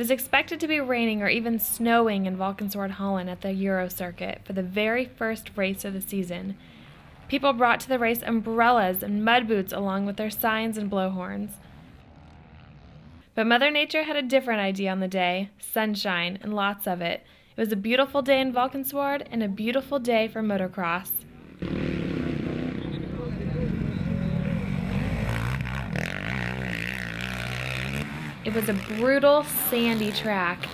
was expected to be raining or even snowing in Valkenswaard Holland at the Euro circuit for the very first race of the season. People brought to the race umbrellas and mud boots along with their signs and blowhorns. But Mother Nature had a different idea on the day: sunshine, and lots of it. It was a beautiful day in Valkenswaard and a beautiful day for motocross. It was a brutal, sandy track.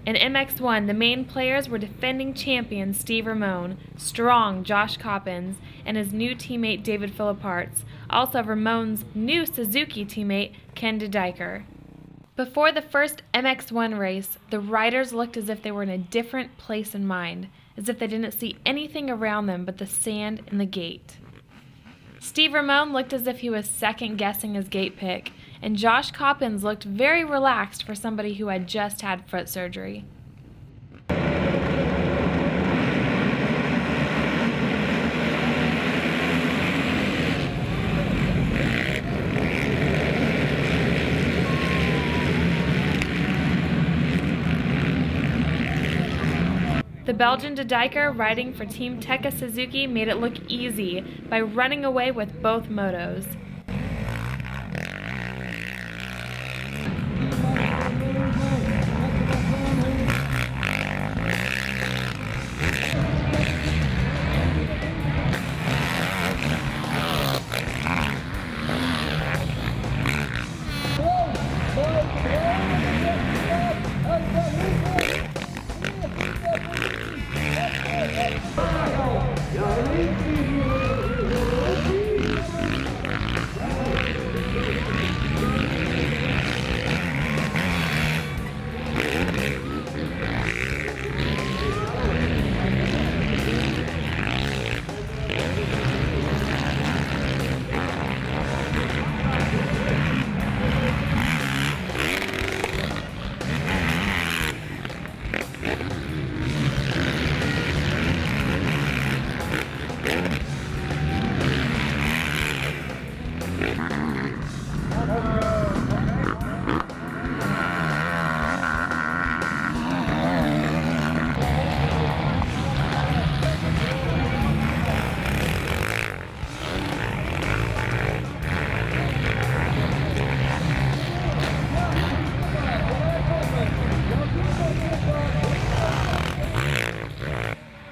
In MX1, the main players were defending champion Steve Ramone, strong Josh Coppins, and his new teammate David Philipparts, also Ramone's new Suzuki teammate Ken Dycker. Before the first MX1 race, the riders looked as if they were in a different place in mind, as if they didn't see anything around them but the sand and the gate. Steve Ramone looked as if he was second-guessing his gate pick, and Josh Coppins looked very relaxed for somebody who had just had foot surgery. The Belgian De Dycker, riding for Team Tekka Suzuki, made it look easy by running away with both motos.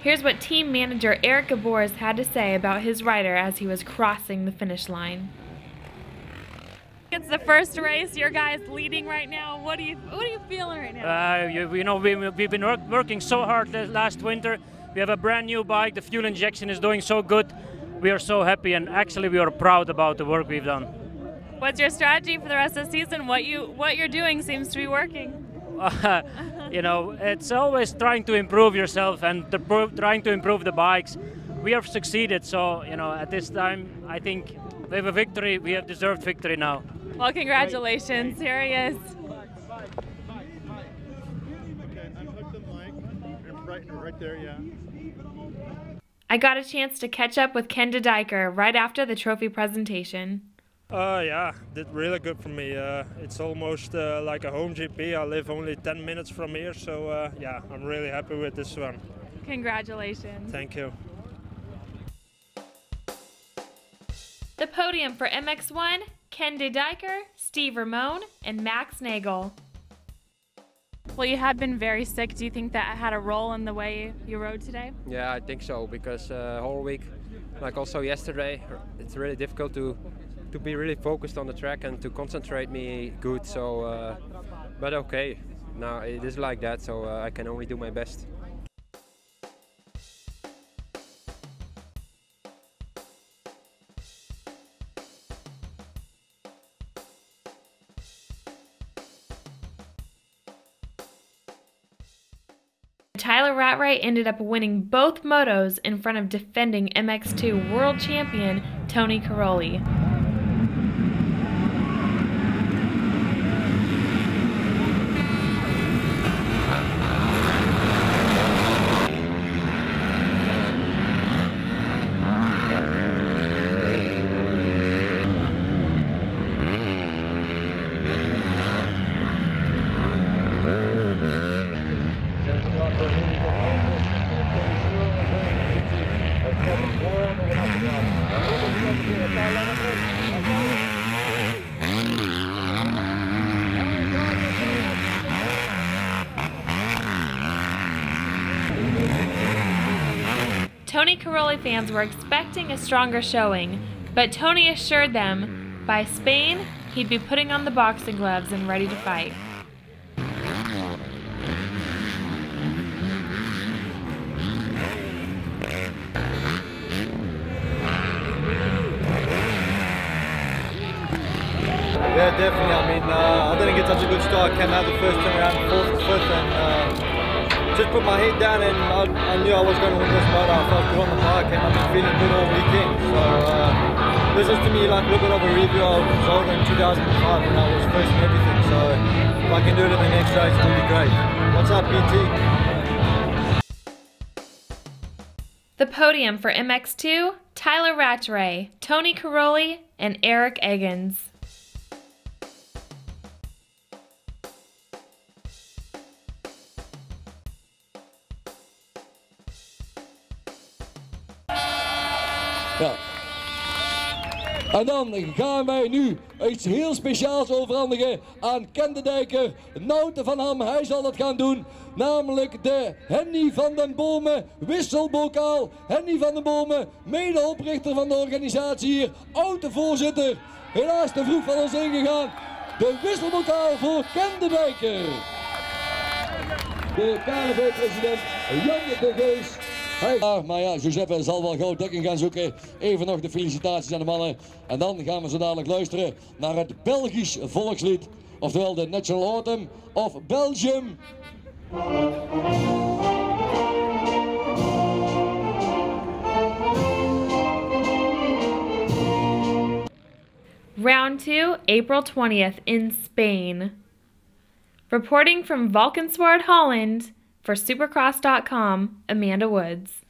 Here's what team manager Eric Gabors had to say about his rider as he was crossing the finish line. It's the first race. Your guy's leading right now. What are you feeling right now? We've been working so hard last winter. We have a brand new bike. The fuel injection is doing so good. We are so happy, and actually we are proud about the work we've done. What's your strategy for the rest of the season? What you're doing seems to be working. It's always trying to improve yourself and trying to improve the bikes. We have succeeded, so at this time I think we have a victory. We have deserved victory now. Well, congratulations. Here he is. Right there, yeah. I got a chance to catch up with Ken De Dycker right after the trophy presentation. Yeah, did really good for me. It's almost like a home GP. I live only 10 minutes from here, so yeah, I'm really happy with this one. Congratulations. Thank you. The podium for MX1, Ken De Dycker, Steve Ramone, and Max Nagel. Well, you have been very sick. Do you think that had a role in the way you rode today? Yeah, I think so, because whole week, like also yesterday, it's really difficult to be really focused on the track and to concentrate me good. So, but okay, now it is like that, so I can only do my best. Tyla Rattray ended up winning both motos in front of defending MX2 World Champion Tony Cairoli. Cairoli fans were expecting a stronger showing, but Tony assured them by Spain he'd be putting on the boxing gloves and ready to fight. Yeah, definitely. I mean, I didn't get such a good start. Came out the first turn around, fourth, fifth, and just put my head down, and I knew I was going to win this motor. I felt good on the bike, and I've been feeling good all weekend. So this is to me like a little bit of a review of Zolder in 2005 when I was first and everything. So if I can do it in the next race, it'll be great. What's up, BT? The podium for MX2, Tyla Rattray, Tony Cairoli, and Eric Eggins. Ja. En dan gaan wij nu iets heel speciaals overhandigen aan Ken de Dycker, Nouten van Ham. Hij zal dat gaan doen, namelijk de Henny van den Bomen wisselbokaal. Henny van den Bomen, medeoprichter van de organisatie hier, oud-voorzitter. Helaas te vroeg van ons ingegaan. De wisselbokaal voor Ken de Dycker. De KNVB-president Jan de Geus. Maar ja, Giuseppe zal wel gauw dekking gaan zoeken. Even nog de felicitaties aan de mannen. En dan gaan we zo dadelijk luisteren naar het Belgisch volkslied. Oftewel de National Anthem of Belgium. Round 2, April 20th in Spain. Reporting from Valkenswaard, Holland, for Supercross.com, Amanda Woods.